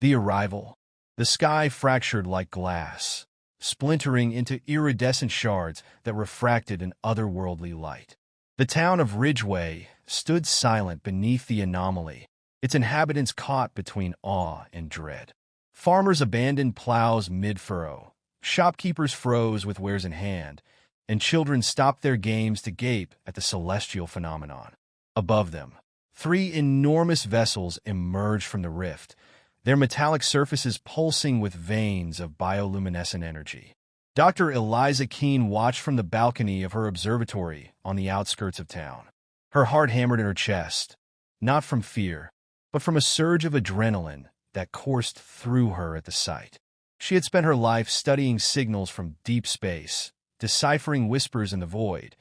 The arrival. The sky fractured like glass, splintering into iridescent shards that refracted an otherworldly light. The town of Ridgeway stood silent beneath the anomaly, its inhabitants caught between awe and dread. Farmers abandoned plows mid-furrow, shopkeepers froze with wares in hand, and children stopped their games to gape at the celestial phenomenon. Above them, three enormous vessels emerged from the rift, their metallic surfaces pulsing with veins of bioluminescent energy. Dr. Eliza Keene watched from the balcony of her observatory on the outskirts of town. Her heart hammered in her chest, not from fear, but from a surge of adrenaline that coursed through her at the sight. She had spent her life studying signals from deep space, deciphering whispers in the void,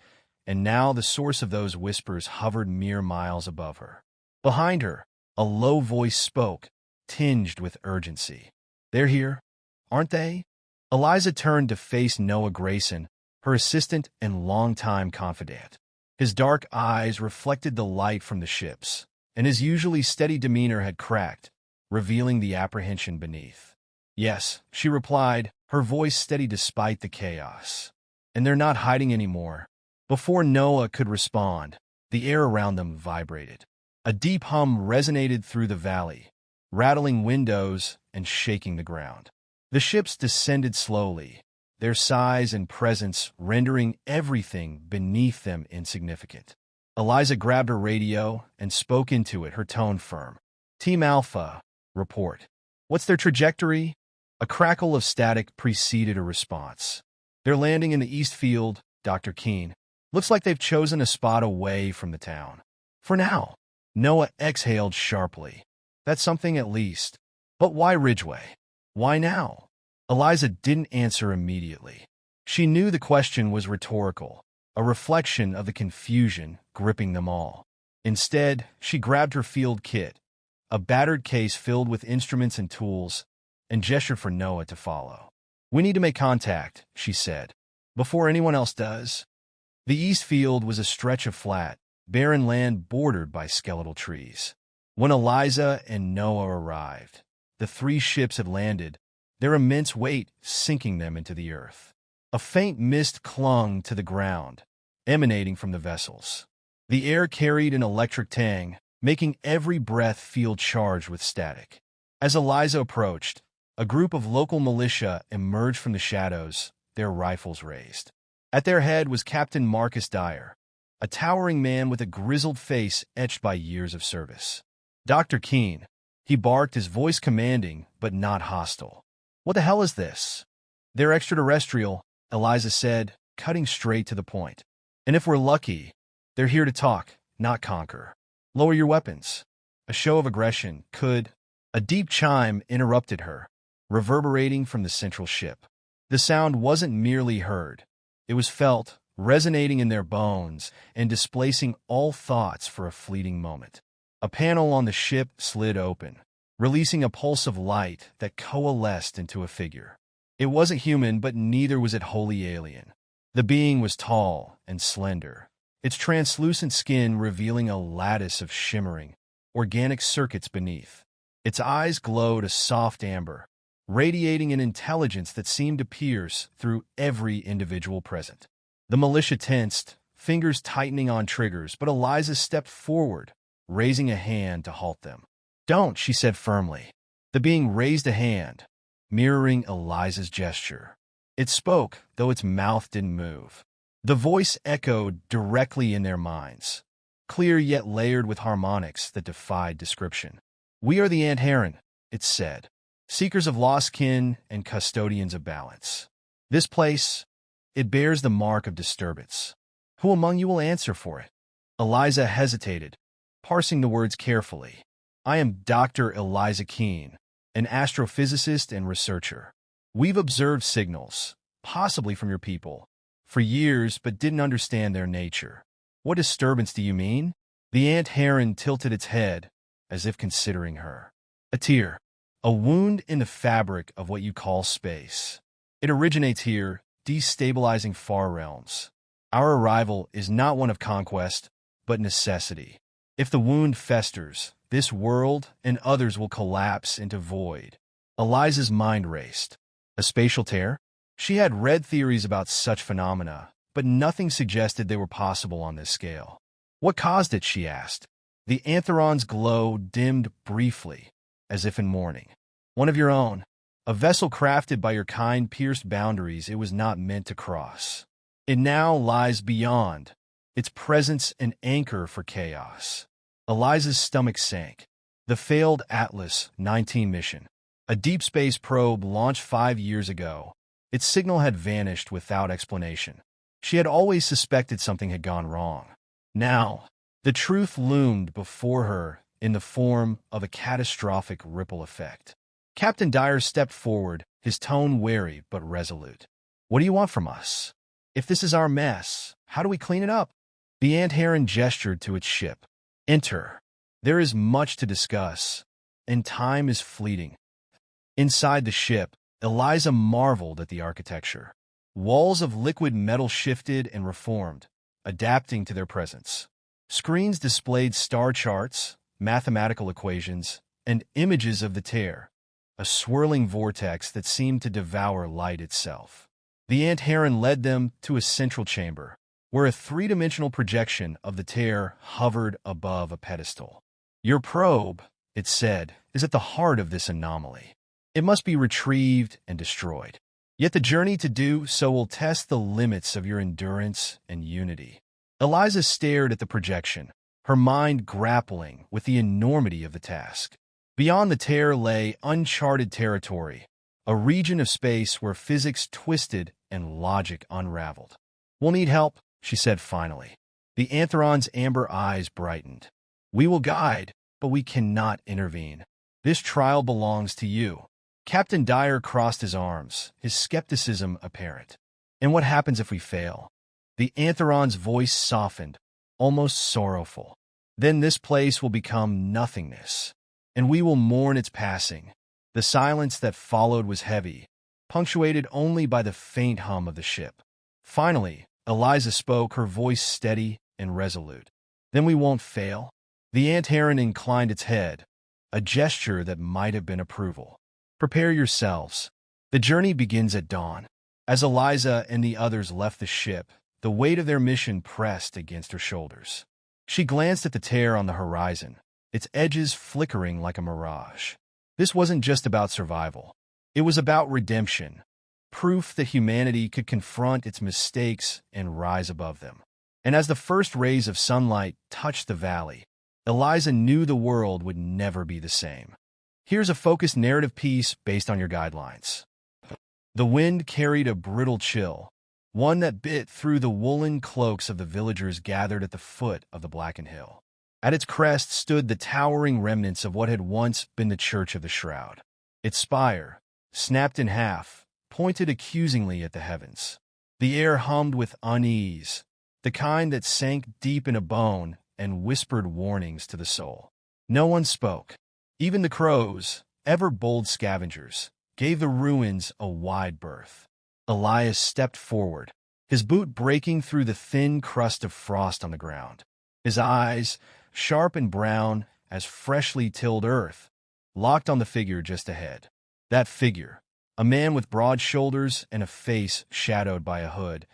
and now the source of those whispers hovered mere miles above her. Behind her, a low voice spoke, tinged with urgency. "They're here, aren't they?" Eliza turned to face Noah Grayson, her assistant and longtime confidant. His dark eyes reflected the light from the ships, and his usually steady demeanor had cracked, revealing the apprehension beneath. "Yes," she replied, her voice steady despite the chaos. "And they're not hiding anymore." Before Noah could respond, the air around them vibrated. A deep hum resonated through the valley, rattling windows and shaking the ground. The ships descended slowly, their size and presence rendering everything beneath them insignificant. Eliza grabbed her radio and spoke into it, her tone firm. "Team Alpha, report. What's their trajectory?" A crackle of static preceded a response. "They're landing in the East Field, Dr. Keene. Looks like they've chosen a spot away from the town. For now." Noah exhaled sharply. "That's something at least. But why Ridgeway? Why now?" Eliza didn't answer immediately. She knew the question was rhetorical, a reflection of the confusion gripping them all. Instead, she grabbed her field kit, a battered case filled with instruments and tools, and gestured for Noah to follow. "We need to make contact," she said, "before anyone else does." The East Field was a stretch of flat, barren land bordered by skeletal trees. When Eliza and Noah arrived, the three ships had landed, their immense weight sinking them into the earth. A faint mist clung to the ground, emanating from the vessels. The air carried an electric tang, making every breath feel charged with static. As Eliza approached, a group of local militia emerged from the shadows, their rifles raised. At their head was Captain Marcus Dyer, a towering man with a grizzled face etched by years of service. "Dr. Keene," he barked, his voice commanding but not hostile. "What the hell is this?" "They're extraterrestrial," Eliza said, cutting straight to the point. "And if we're lucky, they're here to talk, not conquer. Lower your weapons." A show of aggression could... A deep chime interrupted her, reverberating from the central ship. The sound wasn't merely heard. It was felt, resonating in their bones and displacing all thoughts for a fleeting moment. A panel on the ship slid open, releasing a pulse of light that coalesced into a figure. It wasn't human, but neither was it wholly alien. The being was tall and slender, its translucent skin revealing a lattice of shimmering, organic circuits beneath. Its eyes glowed a soft amber, radiating an intelligence that seemed to pierce through every individual present. The militia tensed, fingers tightening on triggers, but Eliza stepped forward, raising a hand to halt them. "Don't," she said firmly. The being raised a hand, mirroring Eliza's gesture. It spoke, though its mouth didn't move. The voice echoed directly in their minds, clear yet layered with harmonics that defied description. "We are the Ant Heron," it said, "seekers of lost kin and custodians of balance. This place, it bears the mark of disturbance. Who among you will answer for it?" Eliza hesitated, parsing the words carefully. "I am Dr. Eliza Keene, an astrophysicist and researcher. We've observed signals, possibly from your people, for years but didn't understand their nature." "What disturbance do you mean?" The ant heron tilted its head, as if considering her. "A tear. A wound in the fabric of what you call space. It originates here, destabilizing far realms. Our arrival is not one of conquest, but necessity. If the wound festers, this world and others will collapse into void. Eliza's mind raced. A spatial tear? She had read theories about such phenomena, but nothing suggested they were possible on this scale. What caused it, she asked. The Antheron's glow dimmed briefly, as if in mourning. One of your own. A vessel crafted by your kind pierced boundaries it was not meant to cross. It now lies beyond, its presence an anchor for chaos. Eliza's stomach sank. The failed Atlas 19 mission. A deep space probe launched 5 years ago. Its signal had vanished without explanation. She had always suspected something had gone wrong. Now, the truth loomed before her in the form of a catastrophic ripple effect. Captain Dyer stepped forward, his tone wary but resolute. What do you want from us? If this is our mess, how do we clean it up? The ant heron gestured to its ship. Enter. There is much to discuss, and time is fleeting. Inside the ship, Eliza marveled at the architecture. Walls of liquid metal shifted and reformed, adapting to their presence. Screens displayed star charts, mathematical equations, and images of the tear, a swirling vortex that seemed to devour light itself. The ant heron led them to a central chamber, where a three-dimensional projection of the tear hovered above a pedestal. Your probe, it said, is at the heart of this anomaly. It must be retrieved and destroyed. Yet the journey to do so will test the limits of your endurance and unity. Eliza stared at the projection, her mind grappling with the enormity of the task. Beyond the tear lay uncharted territory, a region of space where physics twisted and logic unraveled. We'll need help, she said finally. The Antheron's amber eyes brightened. We will guide, but we cannot intervene. This trial belongs to you. Captain Dyer crossed his arms, his skepticism apparent. And what happens if we fail? The Antheron's voice softened, almost sorrowful. Then this place will become nothingness, and we will mourn its passing. The silence that followed was heavy, punctuated only by the faint hum of the ship. Finally, Eliza spoke, her voice steady and resolute. Then we won't fail? The ant heron inclined its head, a gesture that might have been approval. Prepare yourselves. The journey begins at dawn. As Eliza and the others left the ship, the weight of their mission pressed against her shoulders. She glanced at the tear on the horizon, its edges flickering like a mirage. This wasn't just about survival. It was about redemption, proof that humanity could confront its mistakes and rise above them. And as the first rays of sunlight touched the valley, Eliza knew the world would never be the same. Here's a focused narrative piece based on your guidelines. The wind carried a brittle chill, one that bit through the woolen cloaks of the villagers gathered at the foot of the blackened hill. At its crest stood the towering remnants of what had once been the Church of the Shroud. Its spire, snapped in half, pointed accusingly at the heavens. The air hummed with unease, the kind that sank deep in a bone and whispered warnings to the soul. No one spoke. Even the crows, ever bold scavengers, gave the ruins a wide berth. Elias stepped forward, his boot breaking through the thin crust of frost on the ground. His eyes, sharp and brown as freshly tilled earth, locked on the figure just ahead. That figure, a man with broad shoulders and a face shadowed by a hood,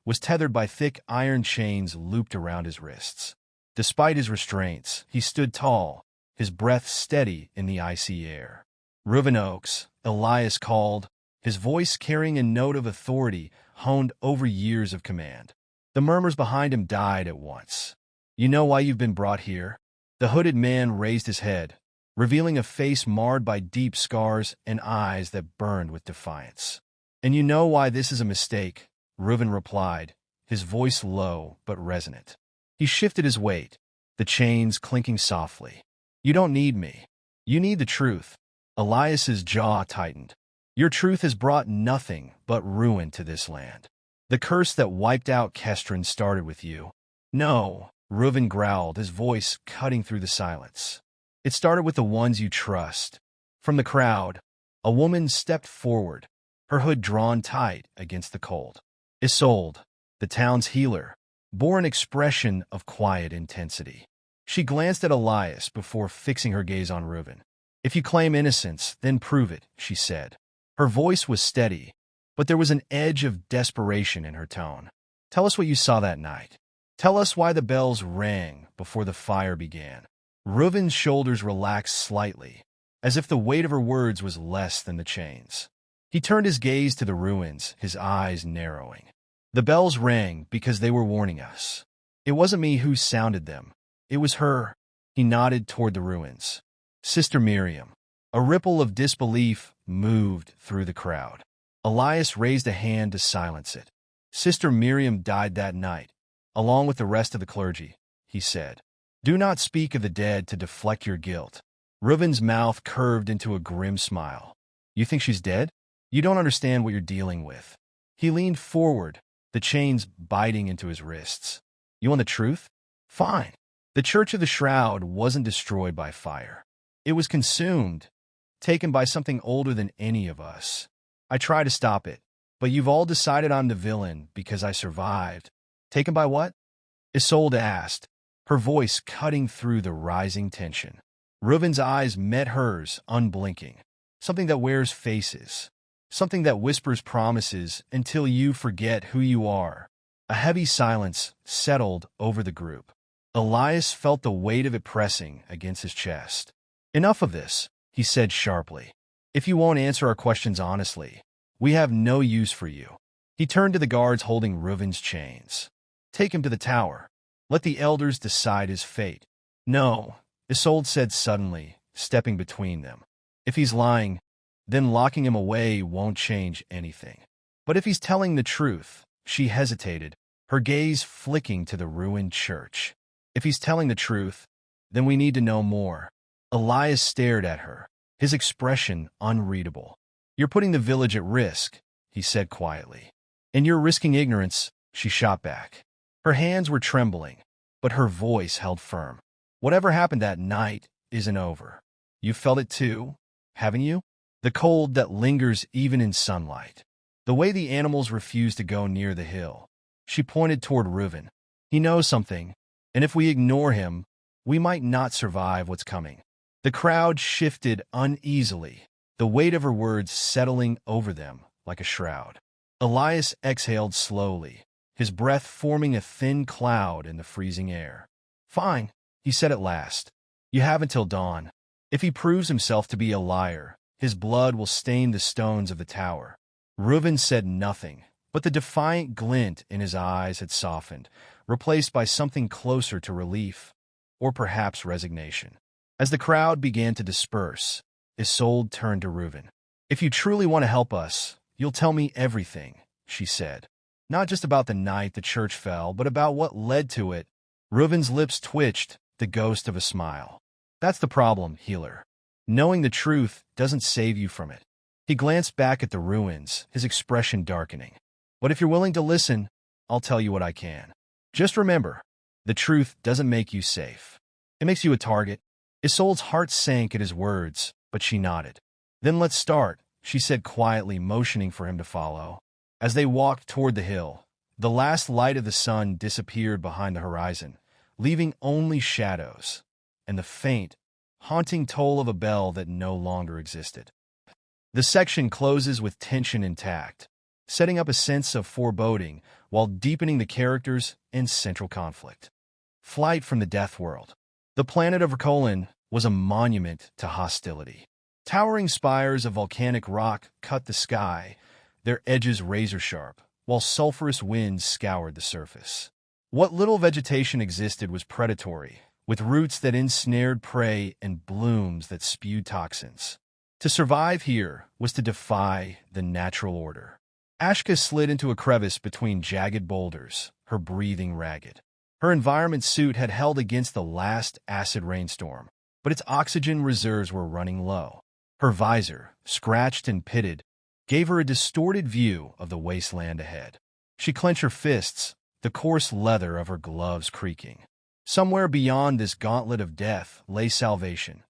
was tethered by thick iron chains looped around his wrists. Despite his restraints, he stood tall, his breath steady in the icy air. Reuven Oakes, Elias called, his voice carrying a note of authority honed over years of command. The murmurs behind him died at once. You know why you've been brought here? The hooded man raised his head, revealing a face marred by deep scars and eyes that burned with defiance. And you know why this is a mistake, Reuven replied, his voice low but resonant. He shifted his weight, the chains clinking softly. You don't need me. You need the truth. Elias's jaw tightened. Your truth has brought nothing but ruin to this land. The curse that wiped out Kestrin started with you. No, Reuven growled, his voice cutting through the silence. It started with the ones you trust. From the crowd, a woman stepped forward, her hood drawn tight against the cold. Isolde, the town's healer, bore an expression of quiet intensity. She glanced at Elias before fixing her gaze on Reuben. "If you claim innocence, then prove it," she said. Her voice was steady, but there was an edge of desperation in her tone. "Tell us what you saw that night. Tell us why the bells rang before the fire began." Reuben's shoulders relaxed slightly, as if the weight of her words was less than the chains. He turned his gaze to the ruins, his eyes narrowing. "The bells rang because they were warning us. It wasn't me who sounded them. It was her." He nodded toward the ruins. "Sister Miriam." A ripple of disbelief moved through the crowd. Elias raised a hand to silence it. "Sister Miriam died that night, along with the rest of the clergy," he said. "Do not speak of the dead to deflect your guilt." Reuben's mouth curved into a grim smile. "You think she's dead? You don't understand what you're dealing with." He leaned forward, the chains biting into his wrists. "You want the truth? Fine." The Church of the Shroud wasn't destroyed by fire. It was consumed, taken by something older than any of us. I try to stop it, but you've all decided I'm the villain because I survived. Taken by what? Isolde asked, her voice cutting through the rising tension. Reuben's eyes met hers, unblinking. "Something that wears faces. Something that whispers promises until you forget who you are." A heavy silence settled over the group. Elias felt the weight of it pressing against his chest. "Enough of this," he said sharply. "If you won't answer our questions honestly, we have no use for you." He turned to the guards holding Reuben's chains. "Take him to the tower. Let the elders decide his fate." "No," Isolde said suddenly, stepping between them. "If he's lying, then locking him away won't change anything. But if he's telling the truth," she hesitated, her gaze flicking to the ruined church. "If he's telling the truth, then we need to know more." Elias stared at her, his expression unreadable. "You're putting the village at risk," he said quietly. "And you're risking ignorance," she shot back. Her hands were trembling, but her voice held firm. "Whatever happened that night isn't over. You felt it too, haven't you? The cold that lingers even in sunlight. The way the animals refuse to go near the hill." She pointed toward Reuben. "He knows something, and if we ignore him, we might not survive what's coming." The crowd shifted uneasily, the weight of her words settling over them like a shroud. Elias exhaled slowly, his breath forming a thin cloud in the freezing air. "Fine," he said at last. "You have until dawn. If he proves himself to be a liar, his blood will stain the stones of the tower." Reuben said nothing, but the defiant glint in his eyes had softened, replaced by something closer to relief, or perhaps resignation. As the crowd began to disperse, Isolde turned to Reuben. "If you truly want to help us, you'll tell me everything," she said. "Not just about the night the church fell, but about what led to it." Reuben's lips twitched, the ghost of a smile. "That's the problem, healer. Knowing the truth doesn't save you from it." He glanced back at the ruins, his expression darkening. "But if you're willing to listen, I'll tell you what I can. Just remember, the truth doesn't make you safe. It makes you a target." Isolde's heart sank at his words, but she nodded. "Then let's start," she said quietly, motioning for him to follow. As they walked toward the hill, the last light of the sun disappeared behind the horizon, leaving only shadows and the faint, haunting toll of a bell that no longer existed. The section closes with tension intact, setting up a sense of foreboding while deepening the characters and central conflict. Flight from the Deathworld. The planet of Racolin was a monument to hostility. Towering spires of volcanic rock cut the sky, their edges razor-sharp, while sulphurous winds scoured the surface. What little vegetation existed was predatory, with roots that ensnared prey and blooms that spewed toxins. To survive here was to defy the natural order. Ashka slid into a crevice between jagged boulders, her breathing ragged. Her environment suit had held against the last acid rainstorm, but its oxygen reserves were running low. Her visor, scratched and pitted, gave her a distorted view of the wasteland ahead. She clenched her fists, the coarse leather of her gloves creaking. Somewhere beyond this gauntlet of death lay salvation,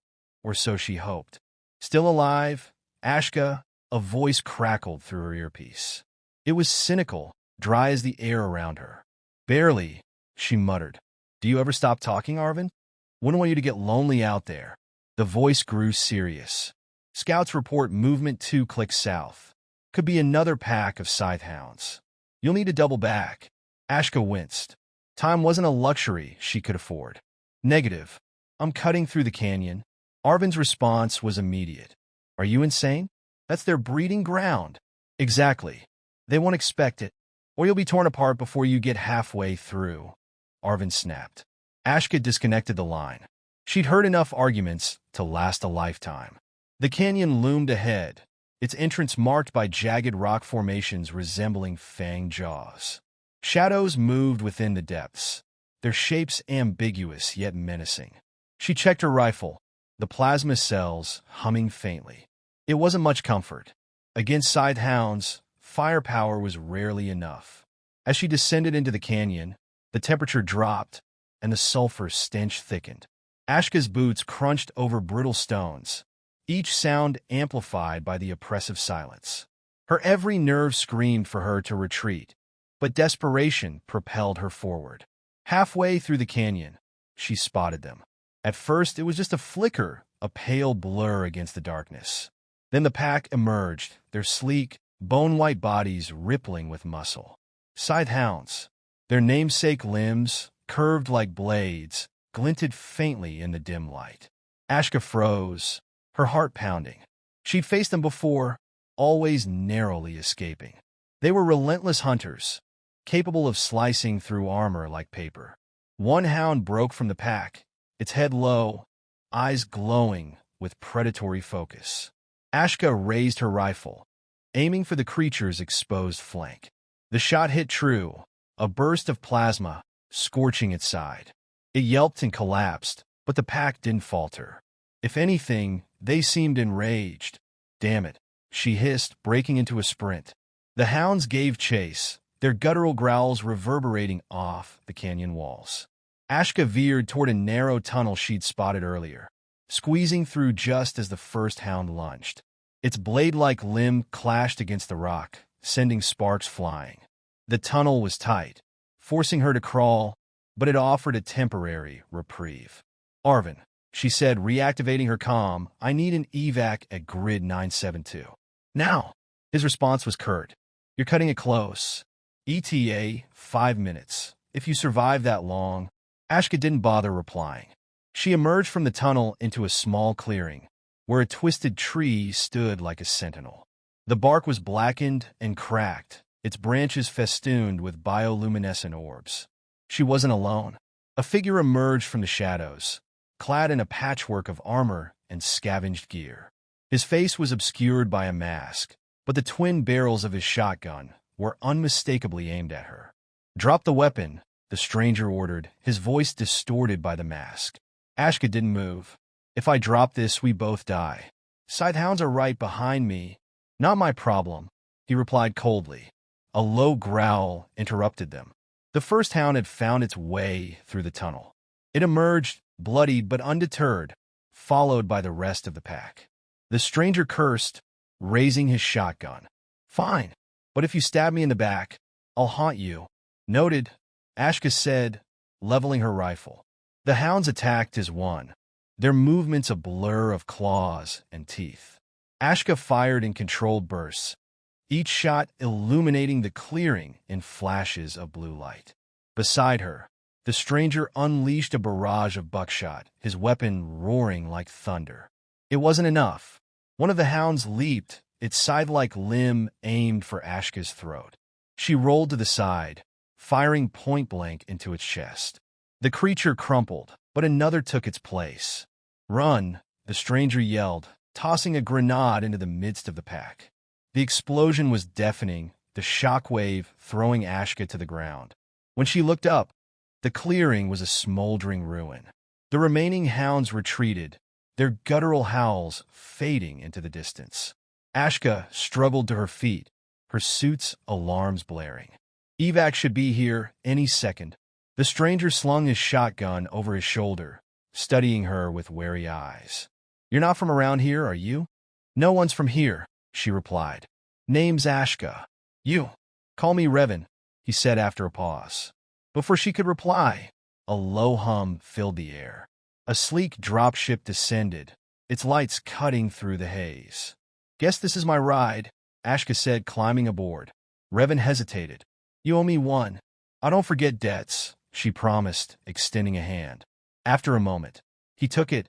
or so she hoped. "Still alive, Ashka?" A voice crackled through her earpiece. It was cynical, dry as the air around her. "Barely," she muttered. "Do you ever stop talking, Arvin?" Wouldn't want you to get lonely out there. The voice grew serious. Scouts report movement 2 clicks south. Could be another pack of scythe hounds. You'll need to double back. Ashka winced. Time wasn't a luxury she could afford. Negative. I'm cutting through the canyon. Arvin's response was immediate. Are you insane? That's their breeding ground. Exactly. They won't expect it, or you'll be torn apart before you get halfway through. Arvin snapped. Ashka disconnected the line. She'd heard enough arguments to last a lifetime. The canyon loomed ahead, its entrance marked by jagged rock formations resembling fanged jaws. Shadows moved within the depths, their shapes ambiguous yet menacing. She checked her rifle, the plasma cells humming faintly. It wasn't much comfort. Against scythe hounds, firepower was rarely enough. As she descended into the canyon, the temperature dropped, and the sulfur stench thickened. Ashka's boots crunched over brittle stones, each sound amplified by the oppressive silence. Her every nerve screamed for her to retreat, but desperation propelled her forward. Halfway through the canyon, she spotted them. At first, it was just a flicker, a pale blur against the darkness. Then the pack emerged, their sleek, bone-white bodies rippling with muscle. Scythe hounds. Their namesake limbs, curved like blades, glinted faintly in the dim light. Ashka froze, her heart pounding. She'd faced them before, always narrowly escaping. They were relentless hunters, capable of slicing through armor like paper. One hound broke from the pack, its head low, eyes glowing with predatory focus. Ashka raised her rifle, aiming for the creature's exposed flank. The shot hit true, a burst of plasma, scorching its side. It yelped and collapsed, but the pack didn't falter. If anything, they seemed enraged. Damn it, she hissed, breaking into a sprint. The hounds gave chase, their guttural growls reverberating off the canyon walls. Ashka veered toward a narrow tunnel she'd spotted earlier, squeezing through just as the first hound lunged. Its blade-like limb clashed against the rock, sending sparks flying. The tunnel was tight, forcing her to crawl, but it offered a temporary reprieve. Arvin, she said, reactivating her comm, I need an evac at grid 972. Now. His response was curt. You're cutting it close. ETA, 5 minutes. If you survive that long. Ashka didn't bother replying. She emerged from the tunnel into a small clearing, where a twisted tree stood like a sentinel. The bark was blackened and cracked, its branches festooned with bioluminescent orbs. She wasn't alone. A figure emerged from the shadows, clad in a patchwork of armor and scavenged gear. His face was obscured by a mask, but the twin barrels of his shotgun were unmistakably aimed at her. Drop the weapon, the stranger ordered, his voice distorted by the mask. Ashka didn't move. If I drop this, we both die. Scythehounds are right behind me. Not my problem, he replied coldly. A low growl interrupted them. The first hound had found its way through the tunnel. It emerged, bloodied but undeterred, followed by the rest of the pack. The stranger cursed, raising his shotgun. Fine, but if you stab me in the back, I'll haunt you. Noted, Ashka said, leveling her rifle. The hounds attacked as one, their movements a blur of claws and teeth. Ashka fired in controlled bursts, each shot illuminating the clearing in flashes of blue light. Beside her, the stranger unleashed a barrage of buckshot, his weapon roaring like thunder. It wasn't enough. One of the hounds leaped, its scythe-like limb aimed for Ashka's throat. She rolled to the side, firing point-blank into its chest. The creature crumpled, but another took its place. Run, the stranger yelled, tossing a grenade into the midst of the pack. The explosion was deafening, the shockwave throwing Ashka to the ground. When she looked up, the clearing was a smoldering ruin. The remaining hounds retreated, their guttural howls fading into the distance. Ashka struggled to her feet, her suit's alarms blaring. Evac should be here any second. The stranger slung his shotgun over his shoulder, studying her with wary eyes. You're not from around here, are you? No one's from here, she replied. Name's Ashka. You. Call me Revan, he said after a pause. Before she could reply, a low hum filled the air. A sleek dropship descended, its lights cutting through the haze. "Guess this is my ride," Ashka said, climbing aboard. Revan hesitated. "You owe me one. I don't forget debts," she promised, extending a hand. After a moment, he took it,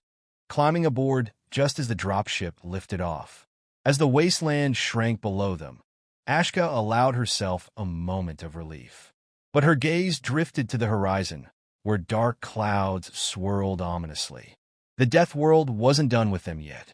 climbing aboard just as the dropship lifted off. As the wasteland shrank below them, Ashka allowed herself a moment of relief. But her gaze drifted to the horizon, where dark clouds swirled ominously. The Deathworld wasn't done with them yet.